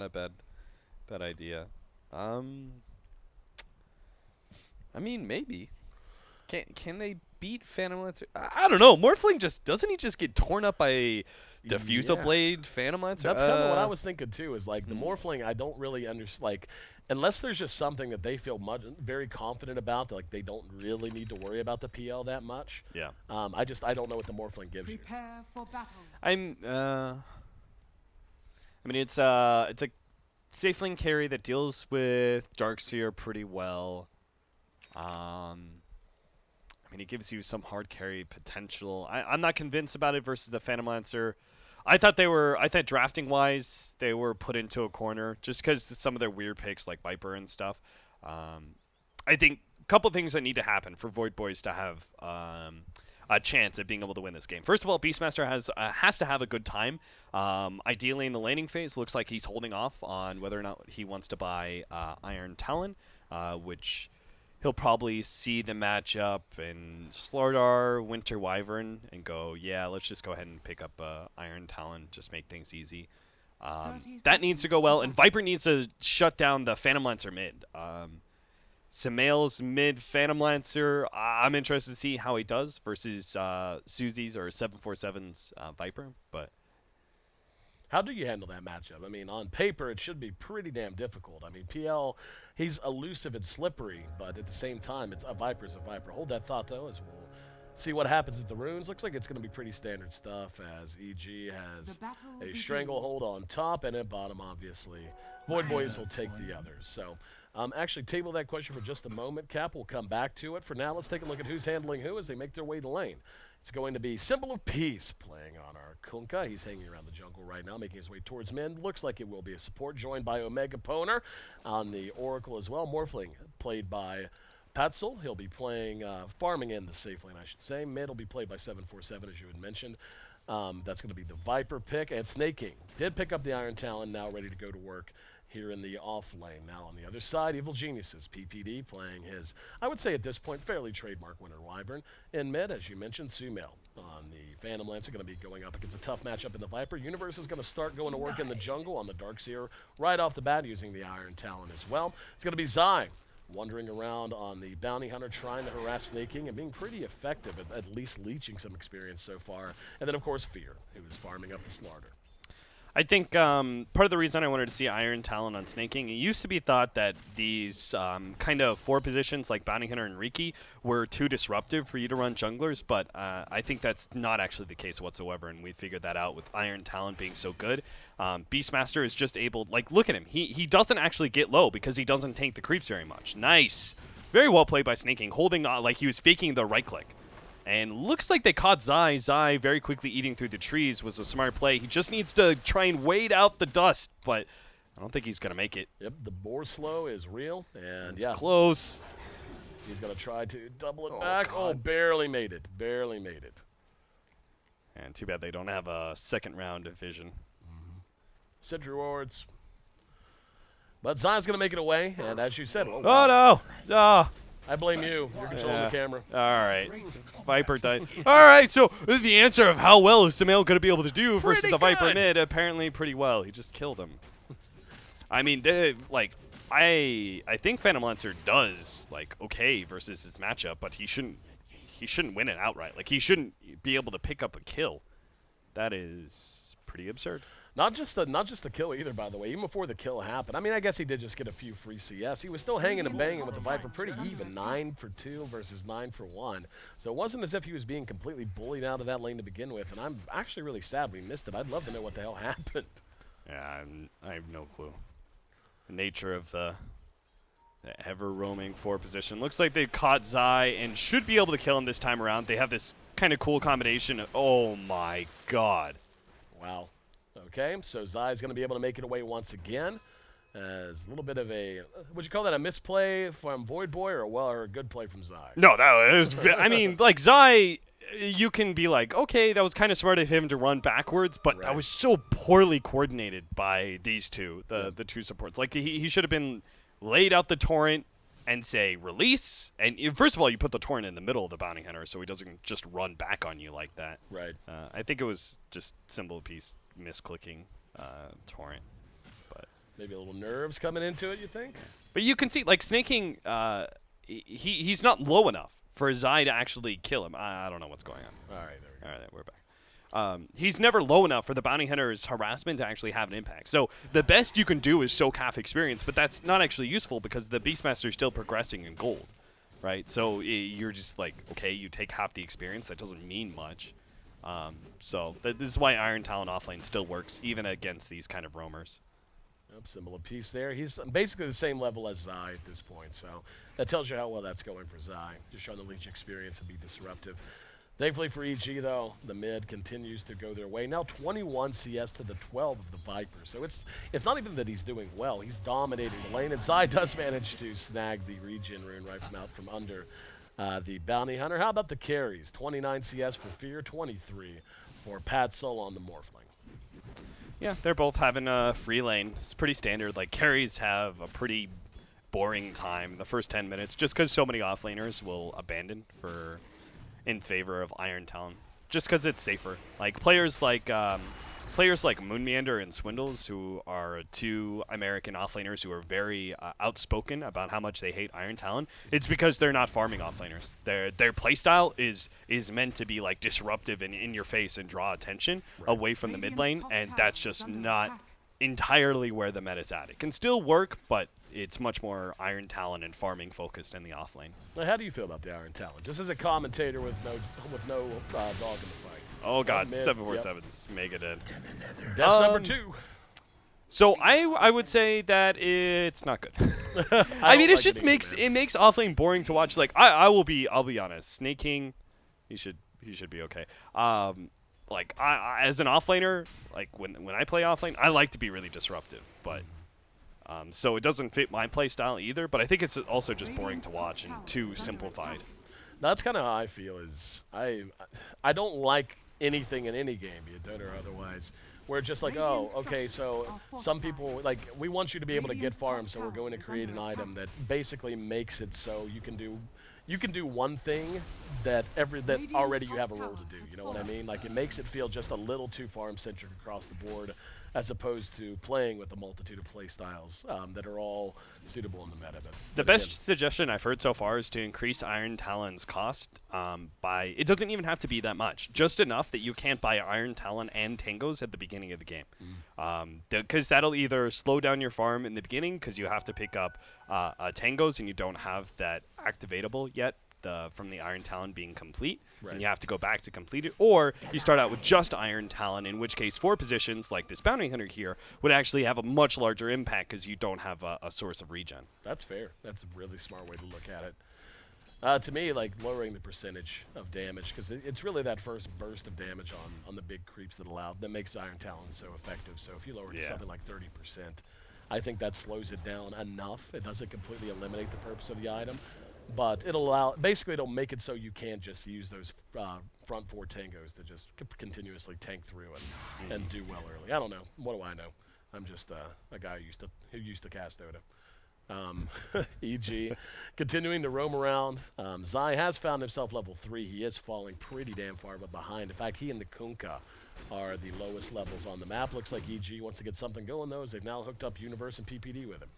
a bad idea. Um, I mean, maybe. Can they beat Phantom Lancer? I don't know. Morphling just doesn't he just get torn up by a diffusal Yeah. blade Phantom Lancer? That's kind of what I was thinking too. Is like the Hmm. Morphling, I don't really understand. Like, unless there's just something that they feel very confident about, that, like they don't really need to worry about the PL that much. Yeah. I don't know what the Morphling gives you. Prepare for battle. I'm. I mean, it's a safe lane carry that deals with Darkseer pretty well. I mean, it gives you some hard carry potential. I'm not convinced about it versus the Phantom Lancer. I thought drafting wise, they were put into a corner just because some of their weird picks like Viper and stuff. I think a couple things that need to happen for Void Boys to have a chance at being able to win this game. First of all, Beastmaster has to have a good time. Ideally, in the laning phase, looks like he's holding off on whether or not he wants to buy Iron Talon, which he'll probably see the matchup in Slardar, Winter Wyvern, and go, yeah, let's just go ahead and pick up Iron Talon, just make things easy. 30 That needs to go seconds well, to and battle. Viper needs to shut down the Phantom Lancer mid. Samael's mid Phantom Lancer, I'm interested to see how he does versus Susie's or 747's Viper, but How do you handle that matchup? I mean, on paper, it should be pretty damn difficult. I mean, PL, he's elusive and slippery, but at the same time, it's a Viper's a Viper. Hold that thought, though, as we'll see what happens with the runes. Looks like it's going to be pretty standard stuff, as EG The has battle a begins. stranglehold on top, and at bottom, obviously, Void Boys will take the others. So, actually, table that question for just a moment, Cap. We'll come back to it. For now, let's take a look at who's handling who as they make their way to lane. It's going to be Symbol of Peace playing on our Kunkka. He's hanging around the jungle right now, making his way towards mid. Looks like it will be a support, joined by Omega Poner on the Oracle as well. Morphling, played by Patzel. He'll be playing, farming in the safe lane, I should say. Mid will be played by 747, as you had mentioned. That's going to be the Viper pick. And Snake King did pick up the Iron Talon, now ready to go to work here in the off lane. Now on the other side, Evil Geniuses, PPD playing his, I would say at this point, fairly trademark winner Wyvern. In mid, as you mentioned, Sumail on the Phantom Lancer going to be going up against a tough matchup in the Viper. Universe is going to start going to work in the jungle on the Darkseer right off the bat using the Iron Talon as well. It's going to be Zai wandering around on the Bounty Hunter, trying to harass Snake King and being pretty effective at least leeching some experience so far. And then, of course, Fear, who is farming up the Slardar. I think part of the reason I wanted to see Iron Talon on Snaking, it used to be thought that these kind of four positions like Bounty Hunter and Riki were too disruptive for you to run junglers, but I think that's not actually the case whatsoever, and we figured that out with Iron Talon being so good. Beastmaster is just able, like, look at him. He doesn't actually get low because he doesn't tank the creeps very much. Nice. Very well played by Snaking, holding like he was faking the right click. And looks like they caught Zai. Zai very quickly eating through the trees was a smart play. He just needs to try and wade out the dust, but I don't think he's going to make it. Yep, the boar slow is real, and It's yeah, close. he's going to try to double it Oh, back. Oh, God. barely made it. Barely made it. And too bad they don't have a second round of vision. Sentry wards. But Zion's going to make it away, and as you said, oh, Oh, wow. no. Oh, I blame you. You're controlling yeah. the camera. All right. Viper died. All right, so the answer of how well is Samael going to be able to do versus Pretty the Viper good. mid, apparently pretty well. He just killed him. I mean, I think Phantom Lancer does okay versus his matchup, but he shouldn't win it outright. Like he shouldn't be able to pick up a kill. That is pretty absurd. Not just the kill either, by the way. Even before the kill happened. I mean, I guess he did just get a few free CS. He was still hanging and banging with the Viper pretty even. 9 for 2 versus 9 for 1. So it wasn't as if he was being completely bullied out of that lane to begin with. And I'm actually really sad we missed it. I'd love to know what the hell happened. Yeah, I have no clue. The nature of the ever-roaming four position. Looks like they caught Zai and should be able to kill him this time around. They have this kind of cool combination of, oh my god. Wow. Okay, so Zai's going to be able to make it away once again. As a little bit of a, would you call that a misplay from Void Boy or a good play from Zai? No, that was, I mean, like, Zai, you can be like, okay, that was kind of smart of him to run backwards, but Right. that was so poorly coordinated by these two, the two supports. Like, he should have been laid out the torrent and say, release, and first of all, you put the torrent in the middle of the Bounty Hunter so he doesn't just run back on you like that. Right. I think it was just Symbol of Peace misclicking torrent. But Maybe a little nerves coming into it, you think? But you can see, like, snaking, he's not low enough for Zai to actually kill him. I don't know what's going on. All right, there we go. All right, we're back. He's never low enough for the bounty hunter's harassment to actually have an impact. So the best you can do is soak half experience, but that's not actually useful because the Beastmaster is still progressing in gold, right? So you're just like, okay, you take half the experience. That doesn't mean much. So this is why Iron Talon offlane still works, even against these kind of roamers. Yep, symbol of peace there. He's basically the same level as Zai at this point, so that tells you how well that's going for Zai. Just showing the leech experience and be disruptive. Thankfully for EG, though, the mid continues to go their way. Now 21 CS to the 12 of the Vipers. So it's not even that he's doing well. He's dominating the lane, and Zai does manage to snag the regen rune right from out from under the bounty hunter. How about the carries? 29 CS for Fear, 23 for Padsol on the Morphling. Yeah, they're both having a free lane. It's pretty standard. Like, carries have a pretty boring time the first 10 minutes just because so many offlaners will abandon in favor of Iron Talon, just because it's safer. Like players like Moon Meander and Swindles, who are two American offlaners who are very outspoken about how much they hate Iron Talon. It's because they're not farming offlaners. Their playstyle is meant to be like disruptive and in your face and draw attention away from the mid lane, and that's just not entirely where the meta's at. It can still work, but it's much more Iron Talon and farming focused in the offlane. Now, how do you feel about the Iron Talon? Just as a commentator with no dog in the fight. Oh god, mid, 747's mega dead. Death number 2. So I would say that it's not good. I mean, like it makes offlane boring to watch. Like I'll be honest, Snaking, he should be okay. Like I as an offlaner, like when I play offlane, I like to be really disruptive, but so it doesn't fit my play style either. But I think it's also just boring to watch and too simplified. That's kind of how I feel. Is I don't like anything in any game, be it Dota or otherwise, where it's just like, oh, okay, so some people, like, we want you to be able to get farms, so we're going to create an item that basically makes it so you can do one thing that already you have a role to do. You know what I mean? Like, it makes it feel just a little too farm-centric across the board, as opposed to playing with a multitude of play styles that are all suitable in the meta. The best suggestion I've heard so far is to increase Iron Talon's cost by, it doesn't even have to be that much, just enough that you can't buy Iron Talon and Tangos at the beginning of the game. Because that'll either slow down your farm in the beginning because you have to pick up Tangos and you don't have that activatable yet from the Iron Talon being complete, and you have to go back to complete it, or you start out with just Iron Talon, in which case 4 positions like this Bounty Hunter here would actually have a much larger impact because you don't have a source of regen. That's fair. That's a really smart way to look at it. To me, like lowering the percentage of damage, because it's really that first burst of damage on the big creeps that makes Iron Talon so effective. So if you lower it to something like 30%, I think that slows it down enough. It doesn't completely eliminate the purpose of the item, but it'll make it so you can't just use those front 4 Tangos to just continuously tank through and do well early. I don't know. What do I know? I'm just a guy who used to cast Dota. EG continuing to roam around. Zai has found himself level 3. He is falling pretty damn far behind. In fact, he and the Kunkka are the lowest levels on the map. Looks like EG wants to get something going, though, as they've now hooked up Universe and PPD with him.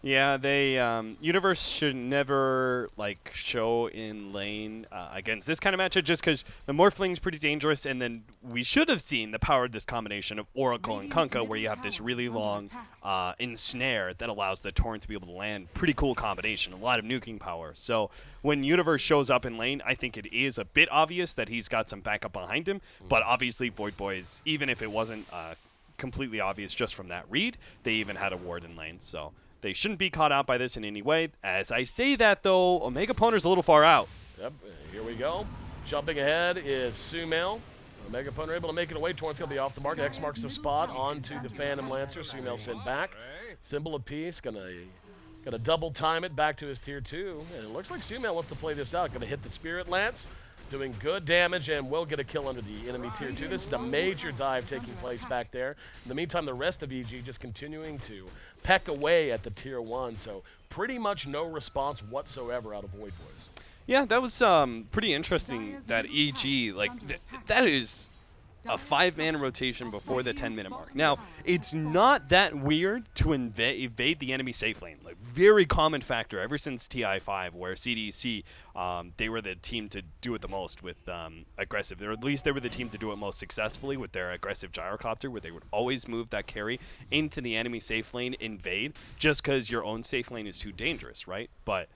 Yeah, they Universe should never like show in lane against this kind of matchup, just because the Morphling's pretty dangerous, and then we should have seen the power of this combination of Oracle and Kunkka, where you have this really long ensnare that allows the Torrent to be able to land. Pretty cool combination, a lot of nuking power. So when Universe shows up in lane, I think it is a bit obvious that he's got some backup behind him, but obviously Void Boys, even if it wasn't completely obvious just from that read, they even had a ward in lane, so they shouldn't be caught out by this in any way. As I say that, though, Omega Poner's a little far out. Yep, here we go. Jumping ahead is Sumail. Omega Poner able to make it away. Torrent's going to be off the mark. X marks the spot onto the Phantom Lancer. Sumail sent back. Symbol of Peace. Gonna double time it back to his tier 2. And it looks like Sumail wants to play this out. Going to hit the Spirit Lance. Doing good damage and will get a kill under the enemy tier 2. This is a major dive taking place back there. In the meantime, the rest of EG just continuing to peck away at the tier 1. So pretty much no response whatsoever out of Void Boys. Yeah, that was pretty interesting that EG, like, that is a 5-man rotation before the 10-minute mark. Now, it's not that weird to evade the enemy safe lane. Like, very common factor ever since TI5, where CDC, they were the team to do it the most with aggressive, or at least they were the team to do it most successfully with their aggressive gyrocopter, where they would always move that carry into the enemy safe lane, invade, just because your own safe lane is too dangerous, right? But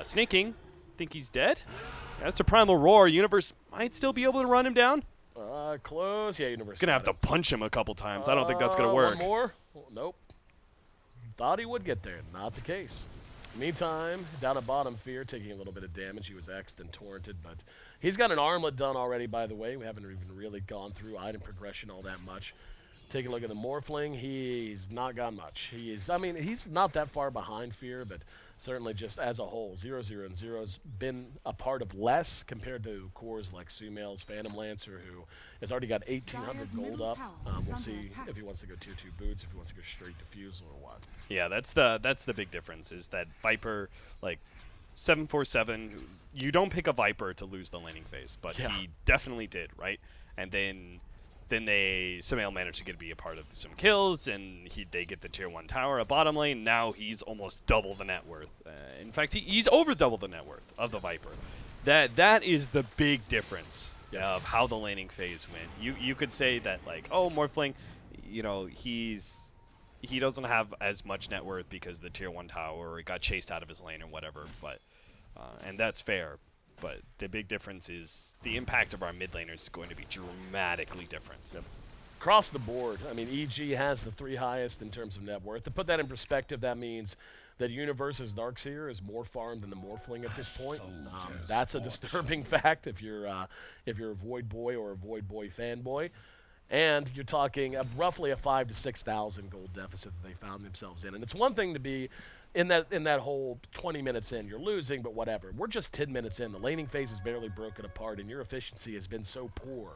Snaking, think he's dead? As to Primal Roar, Universe might still be able to run him down. Close. Yeah, Universe. He's going to have to punch him a couple times. I don't think that's going to work. One more? Oh, nope. Thought he would get there. Not the case. Meantime, down at bottom, Fear taking a little bit of damage. He was X'd and torrented, but he's got an armlet done already, by the way. We haven't even really gone through item progression all that much. Take a look at the Morphling. He's not got much. He's not that far behind Fear, but certainly just as a whole, 0-0 and 0's been a part of less compared to cores like Sumail's Phantom Lancer, who has already got 1,800 gold up. We'll see if he wants to go tier 2 boots, if he wants to go straight defusal or what. Yeah, that's the big difference, is that Viper, like 747, you don't pick a Viper to lose the laning phase, but he definitely did, right? And then Sumail managed to be a part of some kills, and they get the tier 1 tower at bottom lane. Now he's almost double the net worth. In fact, he's over double the net worth of the Viper. That is the big difference of how the laning phase went. You could say that, like, oh, Morphling, you know, he doesn't have as much net worth because the tier 1 tower, or he got chased out of his lane or whatever, but and that's fair. But the big difference is the impact of our mid laners is going to be dramatically different. Yep. Across the board, I mean, EG has the 3 highest in terms of net worth. To put that in perspective, that means that Universe's Darkseer is more farmed than the Morphling at this point. That's a disturbing fact if you're a Void Boy or a Void Boy fanboy. And you're talking roughly a 5,000 to 6,000 gold deficit that they found themselves in. And it's one thing to be in that whole 20 minutes in, you're losing, but whatever. We're just 10 minutes in. The laning phase is barely broken apart, and your efficiency has been so poor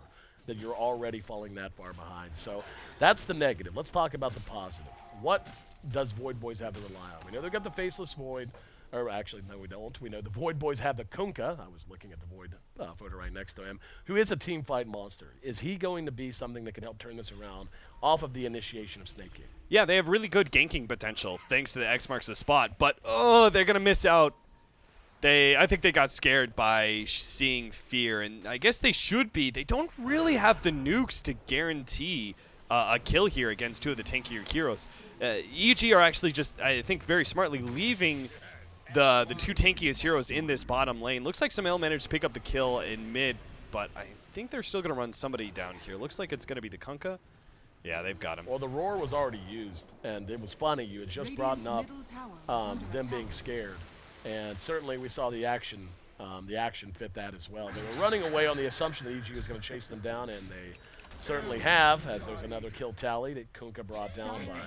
that you're already falling that far behind. So that's the negative. Let's talk about the positive. What does Void Boys have to rely on? We know they've got the Faceless Void. Or actually, no, we don't. We know the Void Boys have the Kunkka. I was looking at the Void photo right next to him, who is a team fight monster. Is he going to be something that can help turn this around off of the initiation of Snake King? Yeah, they have really good ganking potential thanks to the X marks the spot, but oh, they're going to miss out. I think they got scared by seeing Fear, and I guess they should be. They don't really have the nukes to guarantee a kill here against 2 of the tankier heroes. EG are actually just, I think, very smartly leaving the 2 tankiest heroes in this bottom lane. Looks like Sumail managed to pick up the kill in mid, but I think they're still going to run somebody down here. Looks like it's going to be the Kunkka. Yeah, they've got him. Well, the Roar was already used, and it was funny. You had just brought up them being scared, and certainly we saw the action fit that as well. They were running away on the assumption that EG was going to chase them down, and they certainly have, as there's another kill tally that Kunkka brought down by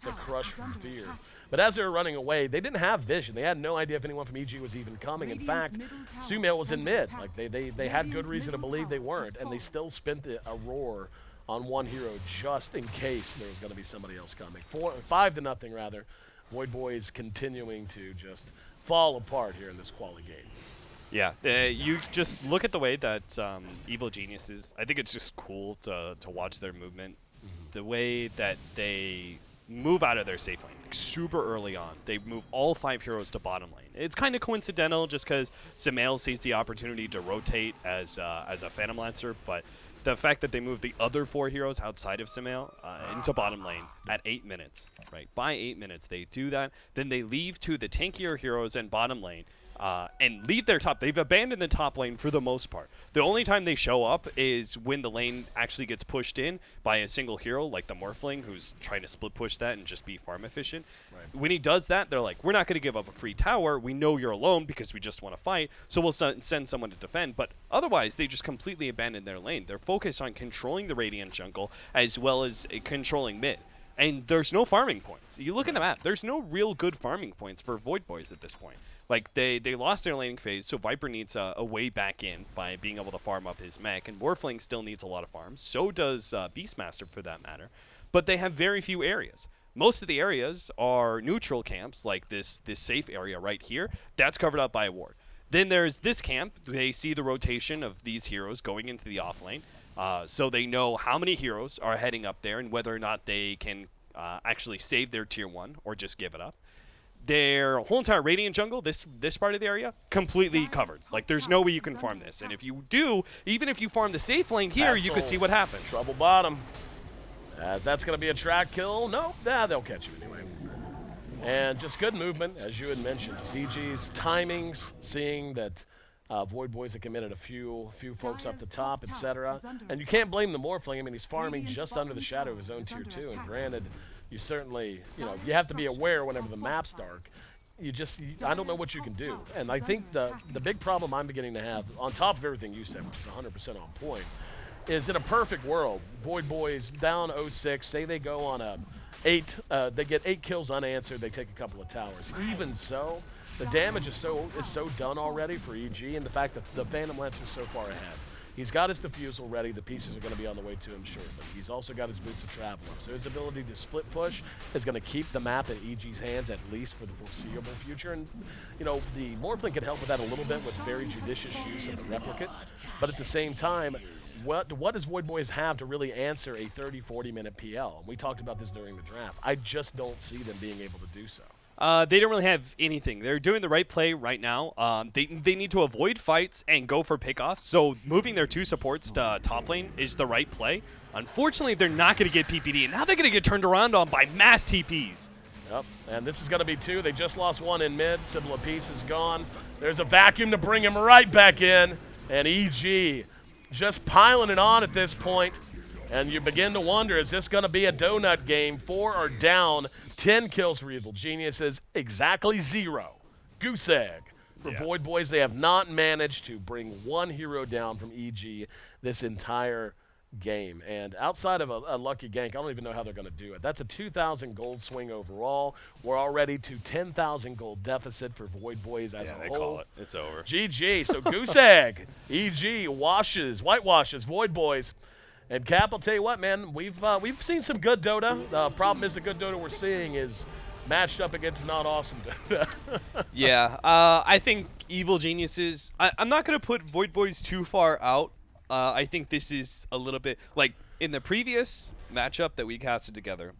the crush from Fear. But as they were running away, they didn't have vision. They had no idea if anyone from EG was even coming. In fact, Sumail was in mid. Like they had good reason to believe they weren't, and they still spent a Roar on one hero just in case there was going to be somebody else coming. 5-0 rather. Void Boys continuing to just fall apart here in this quali game. Yeah, you just look at the way that Evil Geniuses, I think it's just cool to watch their movement. The way that they move out of their safe lane like super early on. They move all 5 heroes to bottom lane. It's kind of coincidental just because Sumail sees the opportunity to rotate as a Phantom Lancer, but the fact that they move the other 4 heroes outside of Sumail into bottom lane at 8 minutes, right? By 8 minutes, they do that. Then they leave to the tankier heroes in bottom lane and leave their top. They've abandoned the top lane for the most part. The only time they show up is when the lane actually gets pushed in by a single hero, like the Morphling, who's trying to split push that and just be farm efficient. Right. When he does that, they're like, we're not going to give up a free tower. We know you're alone because we just want to fight, so we'll send someone to defend. But otherwise, they just completely abandon their lane. They're focused on controlling the Radiant jungle as well as controlling mid. And there's no farming points. You look at the map, there's no real good farming points for Void Boys at this point. Like, they lost their laning phase, so Viper needs a way back in by being able to farm up his mech, and Morphling still needs a lot of farms. So does Beastmaster, for that matter. But they have very few areas. Most of the areas are neutral camps, like this safe area right here. That's covered up by a ward. Then there's this camp. They see the rotation of these heroes going into the off lane. So they know how many heroes are heading up there and whether or not they can actually save their tier 1 or just give it up. Their whole entire Radiant jungle, this part of the area, completely covered. Like, there's no way you can farm this. And if you do, even if you farm the safe lane here, you could see what happens. Trouble bottom. As that's going to be a track kill. No, they'll catch you anyway. And just good movement, as you had mentioned. CG's timings, seeing that Void Boys have committed a few folks up the top, etc. And you can't blame the Morphling. I mean, he's farming just under the shadow of his own tier 2. And granted, you certainly, you have to be aware whenever the map's dark. I don't know what you can do. And I think the big problem I'm beginning to have, on top of everything you said, which is 100% on point, is in a perfect world, Void Boys down 0-6, say they go on a 8, they get 8 kills unanswered, they take a couple of towers. Even so, the damage is so done already for EG, and the fact that the Phantom Lancer is so far ahead. He's got his diffusal ready. The pieces are going to be on the way to him shortly. He's also got his Boots of Traveler. So his ability to split push is going to keep the map in EG's hands, at least for the foreseeable future. And, the Morphling can help with that a little bit with very judicious use of the Replicate. But at the same time, what does Void Boys have to really answer a 30, 40-minute PL? And we talked about this during the draft. I just don't see them being able to do so. They don't really have anything. They're doing the right play right now. They need to avoid fights and go for pickoffs. So moving their 2 supports to top lane is the right play. Unfortunately, they're not going to get PPD, and now they're going to get turned around on by mass TPs. Yep, and this is going to be 2. They just lost 1 in mid. Sybil of Peace is gone. There's a vacuum to bring him right back in, and EG just piling it on at this point. And you begin to wonder, is this going to be a donut game? 4 are down. 10 kills for Evil Geniuses, exactly 0. Goose egg. For Void Boys, they have not managed to bring 1 hero down from EG this entire game. And outside of a lucky gank, I don't even know how they're going to do it. That's a 2,000 gold swing overall. We're already to 10,000 gold deficit for Void Boys as a whole. Yeah, they call it. It's over. GG. So Goose egg. EG whitewashes Void Boys. And Cap, I'll tell you what, man, we've seen some good Dota. The problem is the good Dota we're seeing is matched up against not awesome Dota. Yeah, I think Evil Geniuses, I'm not going to put Void Boys too far out. I think this is a little bit, like, in the previous matchup that we casted together,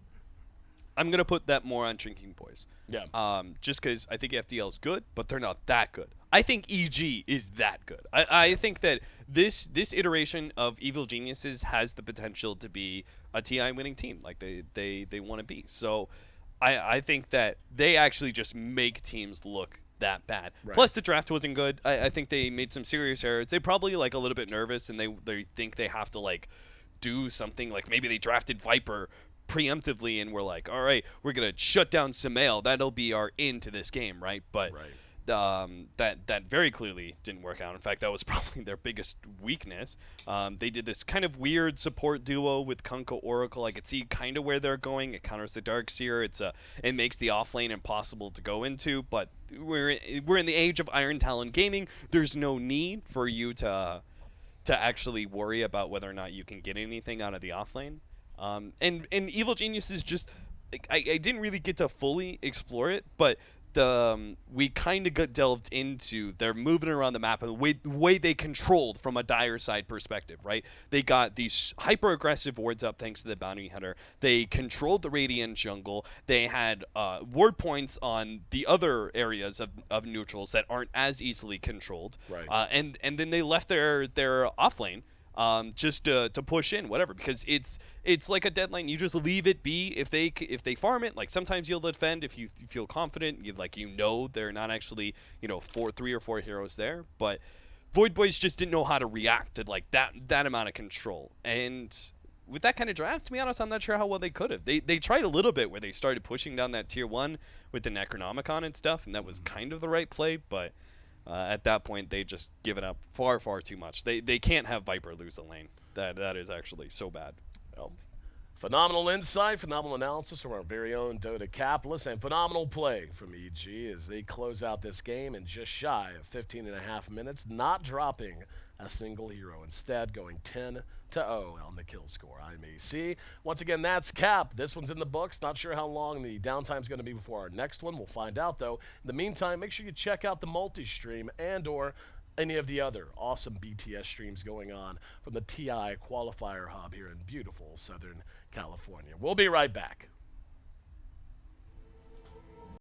I'm going to put that more on Drinking Boys. Yeah. Just because I think FDL is good, but they're not that good. I think EG is that good. I think that this iteration of Evil Geniuses has the potential to be a TI winning team, like they want to be. So I think that they actually just make teams look that bad. Right. Plus the draft wasn't good. I think they made some serious errors. They probably like a little bit nervous, and they think they have to like do something, like maybe they drafted Viper preemptively and we're like, all right, we're gonna shut down Sumail. That'll be our into this game, right? But that very clearly didn't work out. In fact, that was probably their biggest weakness. They did this kind of weird support duo with Kunkka Oracle. I could see kind of where they're going. It counters the Darkseer. It makes the offlane impossible to go into. But we're in the age of Iron Talon gaming. There's no need for you to actually worry about whether or not you can get anything out of the offlane. And Evil Genius is just, I didn't really get to fully explore it, but we kind of got delved into their moving around the map and the way they controlled from a dire side perspective, right? They got these hyper aggressive wards up thanks to the bounty hunter. They controlled the Radiant jungle. They had ward points on the other areas of neutrals that aren't as easily controlled. Right. And then they left their off lane. Just to push in, whatever, because it's like a deadline. You just leave it be. If they farm it, like sometimes you'll defend if you feel confident. They're not actually 3 or 4 heroes there. But Void Boys just didn't know how to react to like that amount of control. And with that kind of draft, to be honest, I'm not sure how well they could have. They tried a little bit where they started pushing down that tier 1 with the Necronomicon and stuff, and that was kind of the right play, but. At that point, they just give it up far, far too much. They can't have Viper lose a lane. That is actually so bad. Well, phenomenal insight, phenomenal analysis from our very own Dota Capitalist, and phenomenal play from EG as they close out this game in just shy of 15.5 minutes, not dropping a single hero. Instead, going 10-0 on the kill score. I'm AC. Once again, that's Cap. This one's in the books. Not sure how long the downtime's going to be before our next one. We'll find out, though. In the meantime, make sure you check out the multi-stream and/or any of the other awesome BTS streams going on from the TI Qualifier Hub here in beautiful Southern California. We'll be right back.